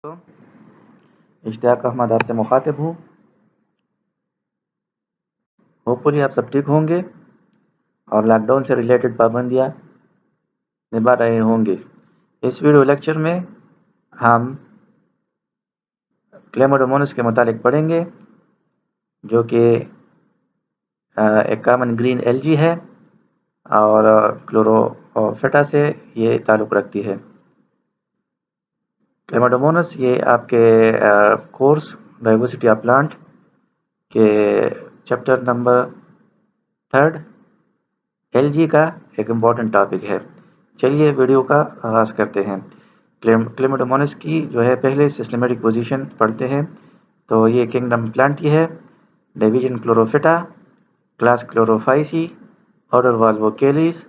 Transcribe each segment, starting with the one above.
तो इश्तियाक अहमद आपसे मुखातिब हूँ। होपफुली आप सब ठीक होंगे और लॉकडाउन से रिलेटेड पाबंदियाँ निभा रहे होंगे। इस वीडियो लेक्चर में हम क्लेमाइडोमोनास के मुतालिक पढ़ेंगे, जो कि एक कॉमन ग्रीन एल्गी है और क्लोरोफिटा से ये ताल्लुक़ रखती है। क्लेमाइडोमोनास ये आपके कोर्स डाइवर्सिटी ऑफ प्लांट के चैप्टर नंबर 3 एल्गी का एक इम्पॉर्टेंट टॉपिक है। चलिए वीडियो का आगाज़ करते हैं। क्लेमाइडोमोनास की जो है पहले सिस्टमेटिक पोजीशन पढ़ते हैं। तो ये किंगडम प्लांटी है, division Chlorophyta, class Chlorophyceae, order Volvocales,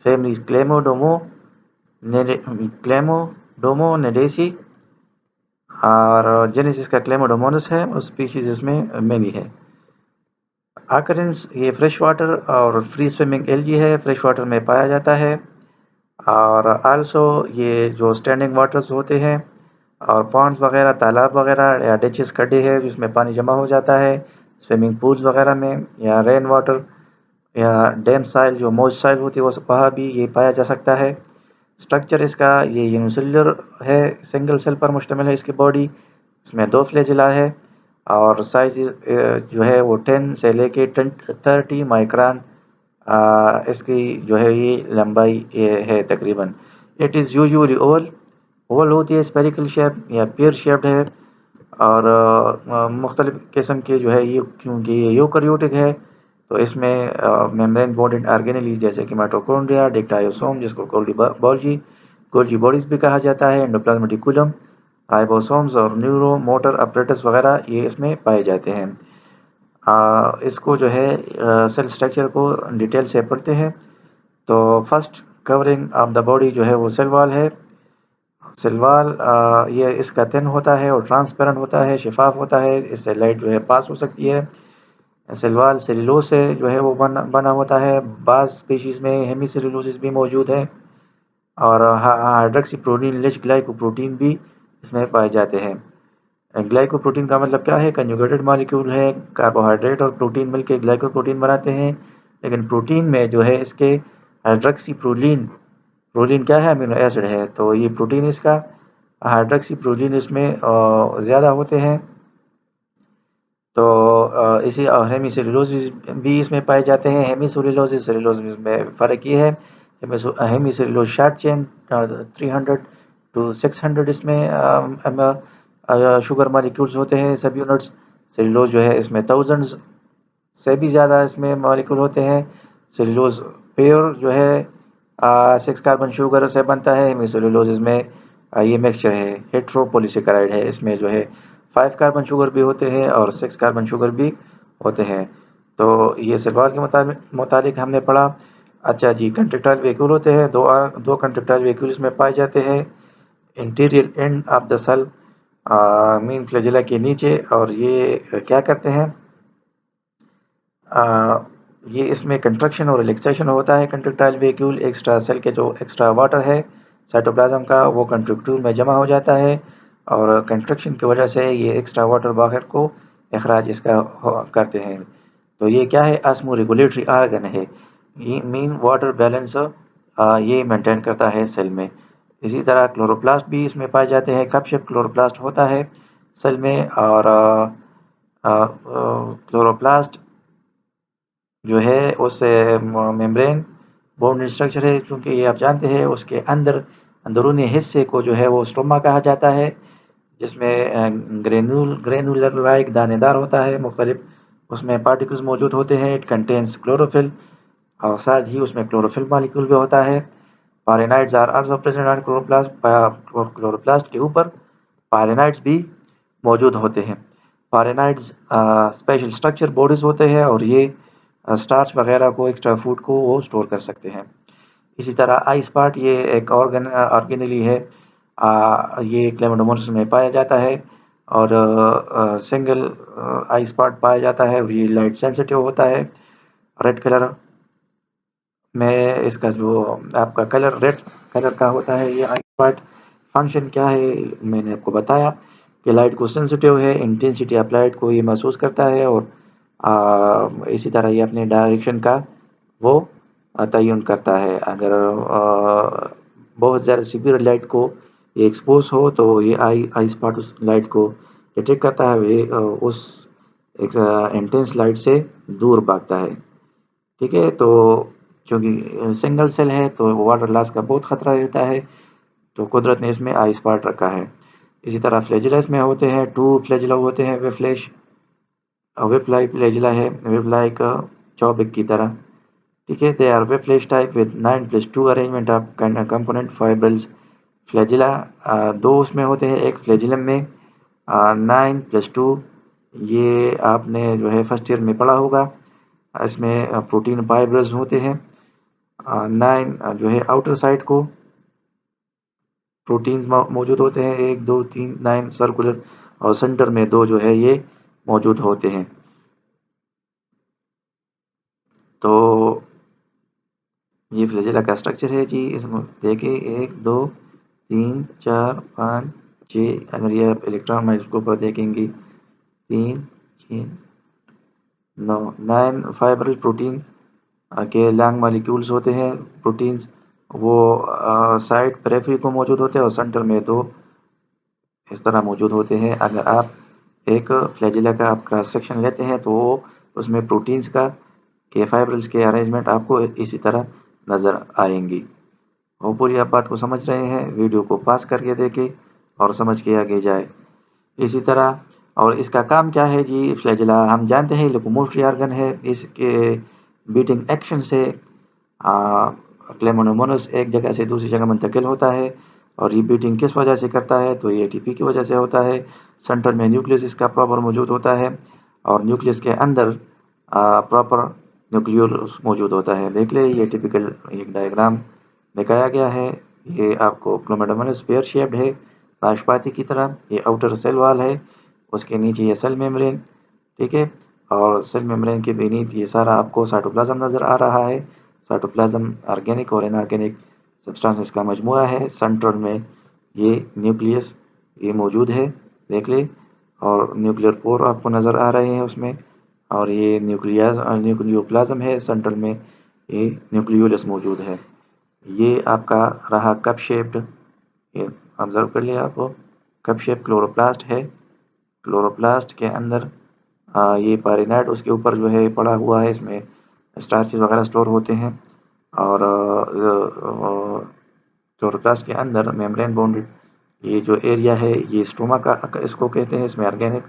family Chlamydomonadaceae और जेनेसिस का क्लेमाइडोमोनास है और स्पीशीज इसमें मेनी है। ऑकरेंस ये फ्रेश वाटर और फ्री स्विमिंग एल्गी है, फ्रेश वाटर में पाया जाता है। और आल्सो ये जो स्टैंडिंग वाटर्स होते हैं और पॉन्ड्स वगैरह, तालाब वगैरह या डिचेस खड्डे हैं जिसमें पानी जमा हो जाता है, स्विमिंग पूल्स वगैरह में, या रेन वाटर या डैम साइल जो मॉइस्ट साइल होती है वहाँ भी ये पाया जा सकता है। स्ट्रक्चर इसका ये यूनिसेल्युलर है, सिंगल सेल पर मुश्तमिल है इसकी बॉडी। इसमें 2 फ्लैजिला है और साइज जो है वो 10 से लेके 30 माइक्रोन इसकी जो है ये लंबाई है तकरीबन। इट इज़ यूजुअली ओवल होती है, स्पेरिकल शेप या पेयर शेप्ड है और मुख्तलिफ किस्म के जो है ये, क्योंकि ये यूकैरियोटिक है तो इसमें मेम्ब्रेन बॉन्डेड ऑर्गेनेल जैसे कि माइटोकॉन्ड्रिया, डिक्टायोसोम जिसको गोल्गी बॉडीज भी कहा जाता है, एंडोप्लाज्मिक रेटिकुलम, राइबोसोम्स और न्यूरो मोटर अपरेटस वगैरह ये इसमें पाए जाते हैं। इसको जो है सेल स्ट्रक्चर को डिटेल से पढ़ते हैं। तो first covering of the body जो है वो सेल वॉल है। सेल वॉल ये इसका थिन होता है और ट्रांसपेरेंट होता है, शिफाफ होता है, इससे लाइट जो है पास हो सकती है। सेल वॉल सेलुलोज से जो है वो बना होता है। बाज़ स्पीशीज़ में हेमी सेलुलोसिस भी मौजूद है और हाइड्रोक्सी रिच ग्लाइकोप्रोटीन भी इसमें पाए जाते हैं। ग्लाइकोप्रोटीन का मतलब क्या है? कंजुगेटेड मॉलिक्यूल है, कार्बोहाइड्रेट और प्रोटीन मिलकर ग्लाइकोप्रोटीन बनाते हैं। लेकिन प्रोटीन में जो है इसके हाइड्रोक्सी प्रोलीन क्या है? अमीनो एसिड है। तो ये प्रोटीन इसका हाइड्रोक्सी प्रोलीन इसमें ज़्यादा होते हैं। तो इसी हेमीसेलुलोसिस भी इसमें पाए जाते हैं। हेमीसेलुलोसिस सेलुलोसिस में फ़र्क ये है, हेमीसेलुलोज शॉर्ट चेन 300 to 600 इसमें शुगर मॉलिक्यूल्स होते हैं सब यूनिट्स। सेलुलोज जो है इसमें थाउजेंड्स से भी ज़्यादा इसमें मॉलिक्यूल होते हैं। सेलुलोज पेयर जो है 6 कार्बन शुगर से बनता है। हेमीसेलुलोसिस में ये मिक्सचर है, हेट्रोपॉलीसेकेराइड है। इसमें जो है 5 कार्बन शुगर भी होते हैं और 6 कार्बन शुगर भी होते हैं। तो ये सेल वॉल के मुताबिक हमने पढ़ा। अच्छा जी, कंट्रैक्टाइल वेक्यूल होते हैं, दो कंट्रैक्टाइल वेक्यूल इसमें पाए जाते हैं। Interior end of the cell main flagella के नीचे, और ये क्या करते हैं? ये इसमें कंट्रक्शन और रिलैक्सेशन होता है। कंट्रैक्टाइल वेक्यूल एक्स्ट्रा सेल के जो एक्स्ट्रा वाटर है साइटोप्लाज्म का वो कंट्रैक्यूल में जमा हो जाता है और कंट्रक्शन की वजह से ये एक्स्ट्रा वाटर बाहर को अखराज इसका करते हैं। तो ये क्या है? ऑस्मो रेगुलेटरी आर्गन है। ये मेन वाटर बैलेंस ये मेंटेन करता है सेल में। इसी तरह क्लोरोप्लास्ट भी इसमें पाए जाते हैं। कप शेप क्लोरोप्लास्ट होता है सेल में और क्लोरोप्लास्ट जो है उस मेम्ब्रेन बाउंड स्ट्रक्चर है, क्योंकि ये आप जानते हैं उसके अंदरूनी हिस्से को जो है वो स्टोमा कहा जाता है, जिसमें ग्रेनुलर लाइक दानेदार होता है, मुख्तलिफ उसमें पार्टिकल्स मौजूद होते हैं। इट कंटेन्स क्लोरोफिल और साथ ही उसमें क्लोरोफिल मॉलिक्यूल भी होता है। Pyrenoids are also present on chloroplast के ऊपर पारेनाइड्स भी मौजूद होते हैं। पारेनाइड्स स्पेशल स्ट्रक्चर बॉडीज होते हैं और ये स्टार्च वगैरह को, एक्स्ट्रा फूड को वो स्टोर कर सकते हैं। इसी तरह आई स्पॉट ये एक ऑर्गेनली है, ये क्लेमाइडोमोनास में पाया जाता है और सिंगल आई स्पॉट पाया जाता है और ये लाइट सेंसिटिव होता है। रेड कलर में इसका जो आपका कलर रेड कलर का होता है ये आई स्पॉट। फंक्शन क्या है मैंने आपको बताया कि लाइट को सेंसिटिव है, इंटेंसिटी ऑफ लाइट को ये महसूस करता है और इसी तरह ये अपने डायरेक्शन का वो तयन करता है। अगर बहुत ज़्यादा सीवियर लाइट को ये एक्सपोज हो तो ये आई स्पॉट उस लाइट को डिटेक्ट करता है, ये उस एक इंटेंस लाइट से दूर भागता है। ठीक है, तो चूँकि सिंगल सेल है तो वाटर लॉस का बहुत खतरा रहता है, तो कुदरत ने इसमें आई स्पॉट रखा है। इसी तरह फ्लैजिला में होते हैं, 2 फ्लैजिला होते हैं, whip like flagella है, whip like चौबिक की तरह। ठीक है, they are whip type with 9+2 arrangement of component fibrils flagella. दो उसमें होते हैं, एक फ्लैजिलम में 9+2, ये आपने जो है फर्स्ट ईयर में पढ़ा होगा। इसमें प्रोटीन फाइब्रिल्स होते हैं। 9 जो है आउटर साइड को प्रोटीन्स मौजूद होते हैं, 1 2 3 9 सर्कुलर, और सेंटर में 2 जो है ये मौजूद होते हैं। तो ये फ्लैजिला का स्ट्रक्चर है जी। इसमें देखिए 1 2 3 4 5 6, अगर ये आप इलेक्ट्रॉन माइक्रोस्कोप पर देखेंगे 3 6 9 9 फाइब्रिल प्रोटीन के लॉन्ग मॉलिक्यूल्स होते हैं। प्रोटीन्स वो साइड पेरिफेरी को मौजूद होते हैं और सेंटर में 2 इस तरह मौजूद होते हैं। अगर आप एक फ्लैजिला का आपका सेक्शन लेते हैं तो उसमें प्रोटीन्स का के फाइब्रिल्स के अरेंजमेंट आपको इसी तरह नज़र आएंगी। होपफुली आप बात को समझ रहे हैं, वीडियो को पास करके देखें और समझ के आगे जाए। इसी तरह और इसका काम क्या है जी, फ्लैजिला हम जानते हैं लोकोमोटरी ऑर्गन है। इसके बीटिंग एक्शन से क्लेमोनोमोनस एक जगह से दूसरी जगह मुंतकिल होता है, और ये बीटिंग किस वजह से करता है, तो ये एटीपी की वजह से होता है। सेंटर में न्यूक्लियस इसका प्रॉपर मौजूद होता है, और न्यूक्लियस के अंदर प्रॉपर न्यूक्लियोलस मौजूद होता है। देख ले, ये टिपिकल एक डायग्राम दिखाया गया है। ये आपको क्लोमेडोमोनस पेयर शेप्ड है नाशपाती की तरह। ये आउटर सेल वाल है, उसके नीचे ये सेल मेम्ब्रेन। ठीक है, और सेल मेम्ब्रेन के बेनीथ ये सारा आपको साइटोप्लाज्म नज़र आ रहा है। साइटोप्लाज्म ऑर्गेनिक और इनऑर्गेनिक सब्सटेंसेस का मजमुआ है। सेंटर में ये न्यूक्लियस ये मौजूद है, देख ले, और न्यूक्लियर पोर आपको नज़र आ रहे हैं उसमें, और ये न्यूक्लियोप्लाज्म है। सेंटर में ये न्यूक्लियोलस मौजूद है। ये आपका रहा कप शेप्ड, ये ऑब्जर्व कर लिया आपको, कप शेप क्लोरोप्लास्ट है। क्लोरोप्लास्ट के अंदर ये पारिनाइट उसके ऊपर जो है पड़ा हुआ है, इसमें स्टार्चेस वगैरह स्टोर होते हैं। और क्लोरोप्लास्ट के अंदर मेम्ब्रेन बाउंडेड ये जो एरिया है ये स्टोमा का इसको कहते हैं। इसमें ऑर्गेनिक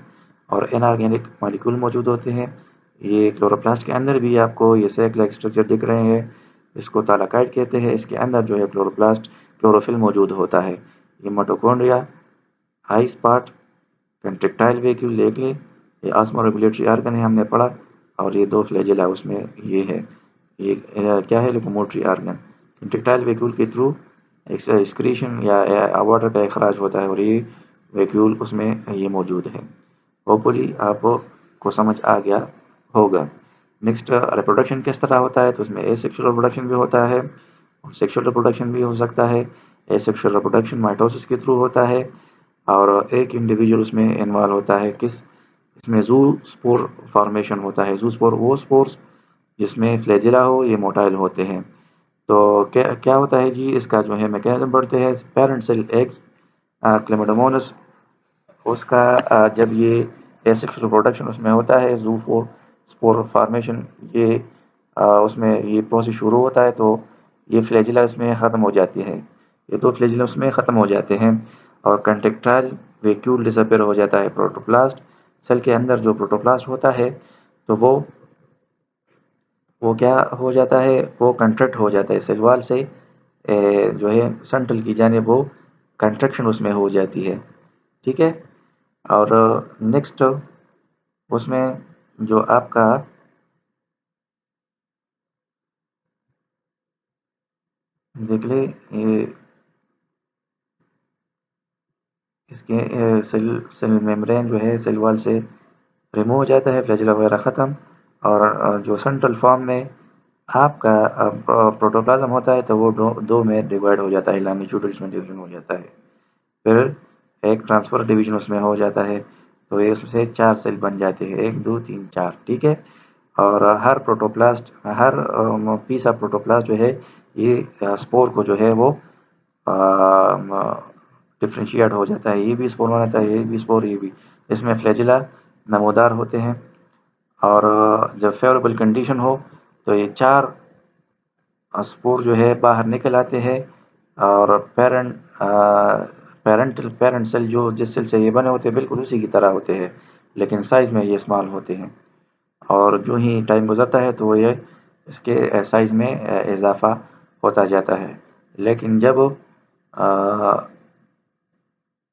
और इनऑर्गेनिक मॉलिक्यूल मौजूद होते हैं। ये क्लोरोप्लास्ट के अंदर भी आपको ये सैक लाइक स्ट्रक्चर दिख रहे हैं, इसको थालाकाइड कहते हैं। इसके अंदर जो है क्लोरोप्लास्ट क्लोरोफिल मौजूद होता है। ये mitochondria, high spot, contractile vacuole देख लें, ये ऑस्मो रेगुलेटरी ऑर्गन है हमने पढ़ा, और ये 2 फ्लैजिला उसमें ये है। ये क्या है, लोकोमोटरी ऑर्गन। कंट्रेक्टाइल वेक्यूल के थ्रू एक्सक्रीशन या वाटर का अखराज होता है, और ये वैक्यूल उसमें ये मौजूद है। होपफुली आपको समझ आ गया होगा। नेक्स्ट, रिप्रोडक्शन किस तरह होता है, तो उसमें एसेक्सुअल रिप्रोडक्शन भी होता है, सेक्सुअल रिप्रोडक्शन भी हो सकता है। एसेक्सुअल रिप्रोडक्शन माइटोसिस के थ्रू होता है, और एक इंडिविजुअल उसमें इन्वॉल्व होता है किस, इसमें जू स्पोर फॉर्मेशन होता है। जू स्पोर वो स्पोर्स जिसमें फ्लैजिला हो, ये मोटाइल होते हैं। तो क्या क्या होता है जी, इसका जो है मैकेनिज्म बढ़ते हैं। पेरेंट सेल एग्स क्लेमिडोमोनस, उसका जब ये एसेक्सुअल रिप्रोडक्शन उसमें होता है, जू फोर स्पोर फॉर्मेशन, ये उसमें ये प्रोसेस शुरू होता है, तो ये फ्लैजिला इसमें ख़त्म हो जाती है। ये 2 फ्लैजिला उसमें ख़त्म हो जाते हैं, और कंट्रेक्टाइल वैक्यूल डिसअपीयर हो जाता है। प्रोटोप्लास्ट सेल के अंदर जो प्रोटोप्लास्ट होता है, तो वो क्या हो जाता है, वो कंट्रैक्ट हो जाता है सेल वॉल से, जो है सेंट्रल की जानिब वो कंट्रैक्शन उसमें हो जाती है। ठीक है, और नेक्स्ट उसमें जो आपका देख ले, ये इसके सेल सेल मेम्ब्रेन जो है सेल वॉल से रिमूव हो जाता है, फ्लैजिला वगैरह ख़त्म। और जो सेंट्रल फॉर्म में आपका प्रोटोप्लाज्म होता है, तो वो दो में डिवाइड हो जाता है, लॉन्गिट्यूडल में डिवीजन हो जाता है। फिर एक ट्रांसफर डिवीजन उसमें हो जाता है, तो ये उसमें 4 सेल बन जाते हैं, 1 2 3 4, ठीक है। और हर प्रोटोप्लास्ट, हर पीस ऑफ प्रोटोप्लास्ट जो है ये स्पोर को जो है वो डिफ्रेंशिएट हो जाता है, ये भी स्पोर बनाता है, ये भी स्पोर, ये भी। इसमें फ्लैजिला नमोदार होते हैं, और जब फेवरेबल कंडीशन हो तो ये 4 स्पोर जो है बाहर निकल आते हैं, और पेरेंट सेल जो जिस सेल से ये बने होते हैं बिल्कुल उसी की तरह होते हैं, लेकिन साइज़ में ये स्मॉल होते हैं। और जो ही टाइम गुजरता है तो ये इसके साइज़ में इजाफा होता जाता है। लेकिन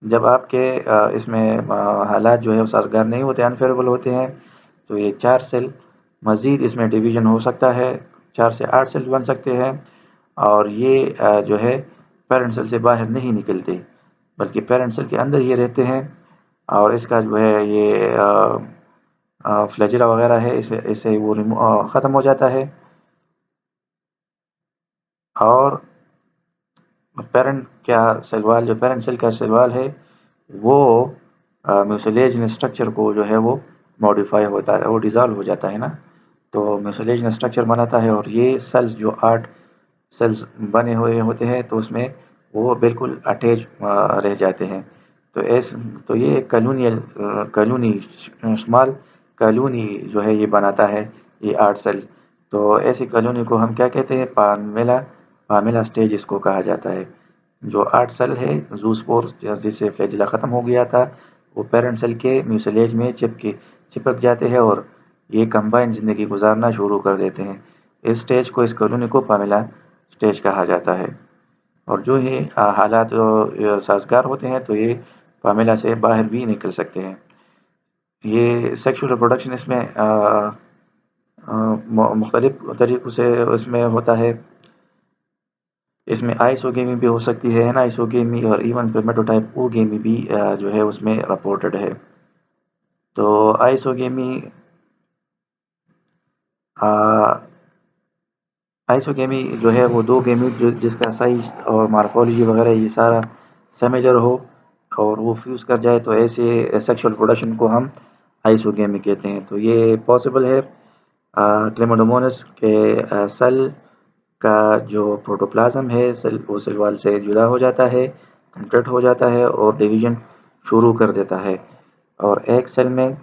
जब आपके इसमें हालात जो है वो साज़गार नहीं होते, अनफेवरेबल होते हैं, तो ये 4 सेल मज़ीद इसमें डिवीज़न हो सकता है, 4 से 8 सेल बन सकते हैं। और ये जो है पेरेंट सेल से बाहर नहीं निकलते, बल्कि पेरेंट सेल के अंदर ये रहते हैं। और इसका जो है ये फ्लैजिला वगैरह है, इसे इसे वो ख़त्म हो जाता है। और पेरेंट सेल का सेल वॉल है वो म्यूसिलेज स्ट्रक्चर को जो है वो मॉडिफाई होता है, वो डिज़ॉल्व हो जाता है ना, तो म्यूसिलेज स्ट्रक्चर बनाता है, और ये सेल्स जो 8 सेल्स बने हुए होते हैं तो उसमें वो बिल्कुल अटैच रह जाते हैं। तो ऐस तो ये कॉलोनी स्मॉल कॉलोनी जो है ये बनाता है, ये 8 सेल। तो ऐसी कॉलोनी को हम क्या कहते हैं, पामेला स्टेज इसको कहा जाता है। जो 8 सेल है ज़ूस्पोर जिससे फ्लैजिला ख़त्म हो गया था, वो पेरेंट सेल के म्यूसिलेज में चिपक जाते हैं, और ये कंबाइन ज़िंदगी गुजारना शुरू कर देते हैं। इस स्टेज को, इस कॉलोनी को पामेला स्टेज कहा जाता है। और जो ही हालात साज़गार होते हैं तो ये पामेला से बाहर भी निकल सकते हैं। ये सेक्सुअल रिप्रोडक्शन इसमें मुख्तलिफ तरीक़ों से इसमें होता है। इसमें आइसोगेमी भी हो सकती है, एनाइसोगेमी, और इवन स्पर्मेटोटाइप ओगेमी भी जो है उसमें रिपोर्टेड है। तो आइसोगेमी आइसोगेमी जो है वो 2 गेमीट जो जिसका साइज और मार्फोलॉजी वगैरह ये सारा सिमिलर हो और वो फ्यूज़ कर जाए, तो ऐसे सेक्सुअल प्रोडक्शन को हम आइसोगेमी कहते हैं। तो ये पॉसिबल है। क्लेमाइडोमोनास के सेल का जो प्रोटोप्लाज्म है सेल वो सेल वॉल से जुदा हो जाता है, कंट्रैक्ट हो जाता है और डिवीजन शुरू कर देता है। और एक सेल में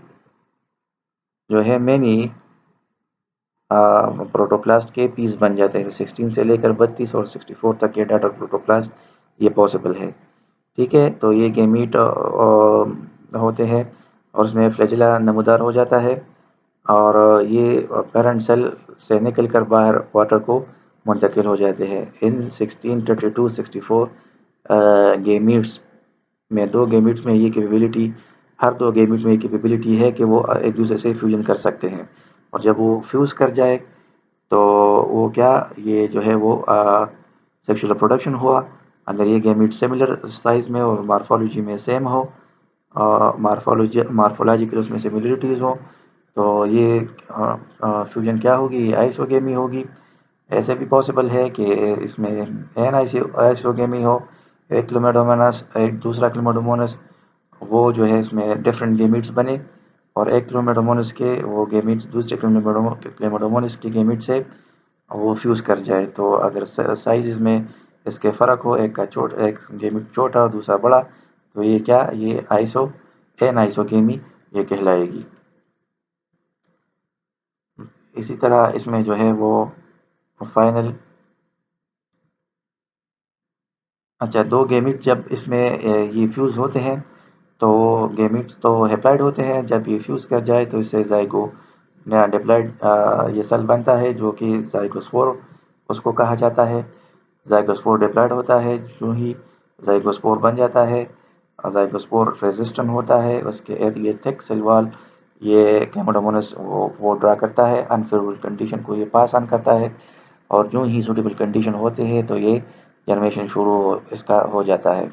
जो है मैनी प्रोटोप्लास्ट के पीस बन जाते हैं, 16 से लेकर 32 और 64 तक ये डाटा प्रोटोप्लास्ट ये पॉसिबल है, ठीक है। तो ये गेमीट होते हैं, और उसमें फ्लैजिला नमूदार हो जाता है, और ये पेरेंट सेल से निकल कर बाहर वाटर को मुंतकिल हो जाते हैं। इन 16, 32, 64 गेमीट्स में, 2 गेमीट्स में ये कैपेबिलिटी, हर 2 गेमीट में ये कैपेबिलिटी है कि वो एक दूसरे से फ्यूजन कर सकते हैं। और जब वो फ्यूज़ कर जाए तो वो क्या, ये जो है वो सेक्सुअल रिप्रोडक्शन हुआ। अगर ये गैमीट सिमिलर साइज़ में और मार्फोलॉजी में सेम हो, मार्फोलॉजिकल उसमें सिमिलरिटीज़ हो, तो ये फ्यूजन क्या होगी, ये आइसोगेमी होगी। ऐसे भी पॉसिबल है कि इसमें एन आइसोगेमी हो, एक क्लोमेडोमोनास एक दूसरा क्लोमेडोमोनास, वो जो है इसमें डिफरेंट गेमीट्स बने, और एक क्लोमेडोमोनास के वो गेमीट्स दूसरे क्लोमेडोमोनास के गेमीट से वो फ्यूज़ कर जाए। तो अगर साइज़ में इसके फ़र्क हो, एक गेमीट छोटा और दूसरा बड़ा, तो ये क्या, ये एनाइसोगेमी ये कहलाएगी। इसी तरह इसमें जो है वो फाइनल, अच्छा, 2 गेमीट जब इसमें ये फ्यूज़ होते हैं तो गेमीट्स तो हैप्लॉइड होते हैं, जब ये फ्यूज़ कर जाए तो इससे ज़ाइगो नया डिप्लॉइड ये सेल बनता है जो कि ज़ाइगोस्पोर उसको कहा जाता है। ज़ाइगोस्पोर डिप्लॉइड होता है, जो ही ज़ाइगोस्पोर बन जाता है, ज़ाइगोस्पोर रेजिस्टेंट होता है, उसके इर्द ये थिक सेल वॉल ये क्लेमाइडोमोनास वो ड्रा करता है, अनफेवरेबल कंडीशन को ये पास ऑन करता है, और जो ही सूटेबल कंडीशन होते हैं तो ये जर्मिनेशन शुरू इसका हो जाता है।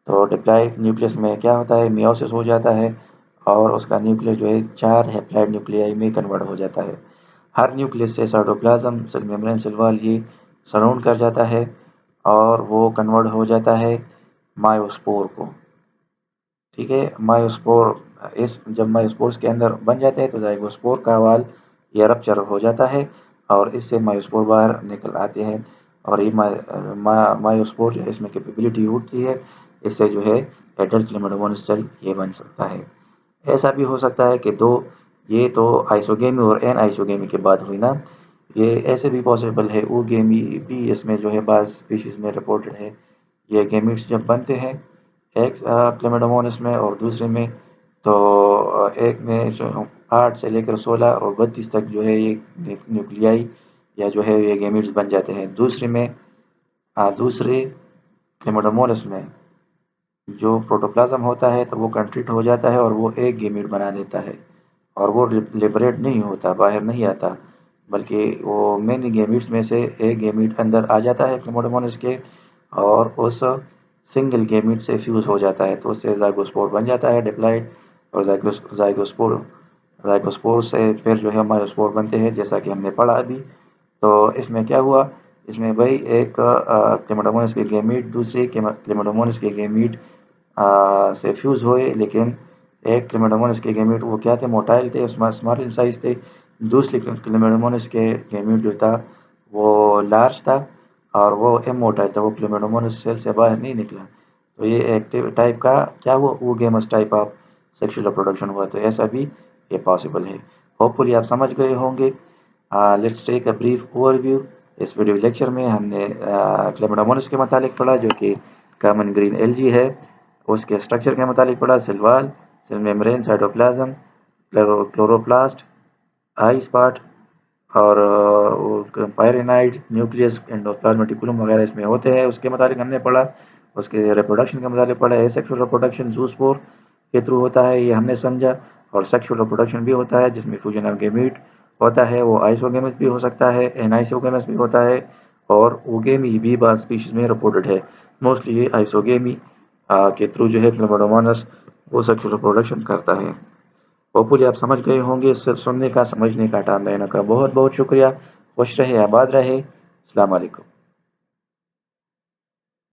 तो डिप्लॉइड न्यूक्लियस में क्या होता है, मियोसिस हो जाता है, और उसका न्यूक्लियस जो है 4 हैप्लॉइड न्यूक्लियाई में कन्वर्ट हो जाता है। हर न्यूक्लियस से cytoplasm, cell membrane, cell wall ये सराउंड कर जाता है, और वो कन्वर्ट हो जाता है मायोस्पोर को। ठीक है, मायोस्पोर इस जब मायोस्पोर्स के अंदर बन जाते हैं तो ज़ाइगोस्पोर का वाल ये रप्चर हो जाता है और इससे मायोस्पोर बाहर निकल आते हैं और ये मायोस्पोर जो है इसमें कैपेबिलिटी होती है, इससे जो है एडल्ट क्लेमाइडोमोनास सेल ये बन सकता है। ऐसा भी हो सकता है कि दो, ये तो आइसोगेमी और एन आइसोगेमी की बात हुई ना, ये ऐसे भी पॉसिबल है ओगेमी भी इसमें जो है बाज़ स्पीशीज़ में रिपोर्टेड है। ये गेमीट्स जब बनते हैं एक क्लेमाइडोमोनास में और दूसरे में, तो एक में जो 8 से लेकर 16 और 32 तक जो है ये न्यूक्लियाई या जो है ये गेमीट्स बन जाते हैं। दूसरे में दूसरे क्लेमाइडोमोनास में जो प्रोटोप्लाज्म होता है तो वो कंस्ट्रिक्ट हो जाता है और वो एक गेमीट बना देता है और वो लिबरेट नहीं होता, बाहर नहीं आता, बल्कि वो मेनी गेमीट्स में से एक गेमीट अंदर आ जाता है क्लेमाइडोमोनास के और उस सिंगल गेमीट से फ्यूज़ हो जाता है, तो उससे ज़ाइगोस्पोर बन जाता है डिप्लॉइड। और ज़ाइगोस्पोर ज़ाइगोस्पोर से फिर जो है मायोस्पोर बनते हैं, जैसा कि हमने पढ़ा अभी। तो इसमें क्या हुआ, इसमें भाई एक क्लेमाइडोमोनास के गेमीट दूसरे क्लेमाइडोमोनास के गेमीट से फ्यूज़ हुए, लेकिन एक क्लेमाइडोमोनास के गेमीट वो क्या थे, मोटाइल थे, स्मॉल इन साइज थे। दूसरे क्लेमाइडोमोनास के गेमीट जो था वो लार्ज था और वो इमोटाइल था, वो क्लेमाइडोमोनास सेल से बाहर नहीं निकला। तो ये एक्टिव टाइप का क्या हुआ, oogamous type of sexual reproduction हुआ। तो ऐसा भी ये पॉसिबल है। होपफुली आप समझ गए होंगे। Let's take a brief overview. इस वीडियो लेक्चर में हमने क्लेमाइडोमोनास के मुतालिक पढ़ा जो कि कॉमन ग्रीन एल्गी है, उसके स्ट्रक्चर के मुतालिक पढ़ा, cell wall, cell membrane, cytoplasm, chloroplast, eye spot और पायरेनाइड, न्यूक्लियस, एंडोप्लाज्म रेटिकुलम वगैरह इसमें होते हैं, उसके मुताबिक हमने पढ़ा। उसके रिप्रोडक्शन के मुताबिक पढ़ा, एसेक्सुअल रिप्रोडक्शन जूस्पोर के थ्रू होता है, ये हमने समझा। और सेक्सुअल रिप्रोडक्शन भी होता है जिसमें फ्यूजन ऑफ गैमीट होता है, वो आइसोगेमस भी हो सकता है, एनाइसोगेमस भी होता है और ओगेमी भी बाज़ स्पीशीज में रिपोर्टेड है। मोस्टली ये आइसोगेमी के थ्रू जो है क्लेमाइडोमोनास वो सेक्सुअल रिप्रोडक्शन करता है। होपफुली आप समझ गए होंगे। सिर्फ सुनने का, समझने का, टाइम देने का बहुत बहुत शुक्रिया। खुश रहे, आबाद रहे। अस्सलाम वालेकुम।